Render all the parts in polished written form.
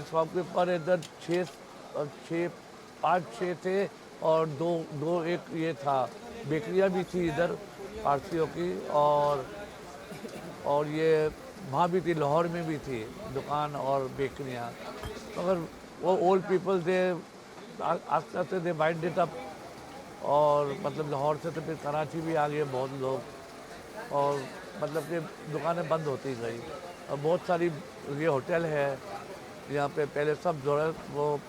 Shopkeeper इधर छः छः पाँच छः थे और दो दो एक ये था, बेकरियाँ भी थी इधर पारसियों की, और ये वहाँ भी थी, लाहौर में भी थी दुकान और बेकरियाँ। मगर वो ओल्ड पीपल थे, आस्ते आस्ते दे वाइंड इट अप, और मतलब लाहौर से तो फिर कराची भी आ गए बहुत लोग, और मतलब कि दुकानें बंद होती गई। और बहुत सारी ये होटल है यहाँ पे, पहले सब जो है वो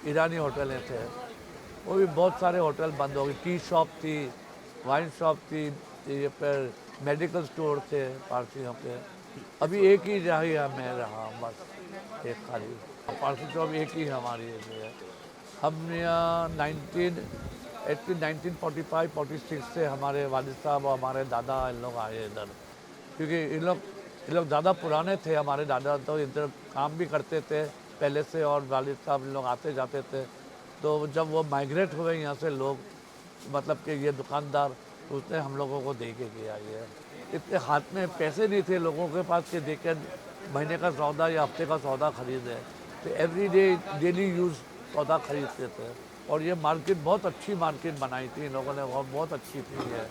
ईरानी होटलें थे, वो भी बहुत सारे होटल बंद हो गए। टी शॉप थी, वाइन शॉप थी, ये पर मेडिकल स्टोर थे पारसियों के। अभी एक ही रहा मैं रहा बस, एक खाली पारसी शॉप एक ही हमारी है। हम यहाँ 1945-46 से हमारे वालिद साहब और हमारे दादा इन लोग आए इधर, क्योंकि इन लोग ज़्यादा पुराने थे। हमारे दादा तो इधर काम भी करते थे पहले से, और वालिद साहब इन लोग आते जाते थे। तो जब वो माइग्रेट हुए यहाँ से लोग, मतलब कि ये दुकानदार, तो उसने हम लोगों को दे के किया ये। इतने हाथ में पैसे नहीं थे लोगों के पास कि देकर महीने का सौदा या हफ्ते का सौदा खरीदे, तो एवरी डे डेली यूज़ सौदा खरीदते थे। और ये मार्केट बहुत अच्छी मार्केट बनाई थी इन लोगों ने, और बहुत अच्छी थी ये।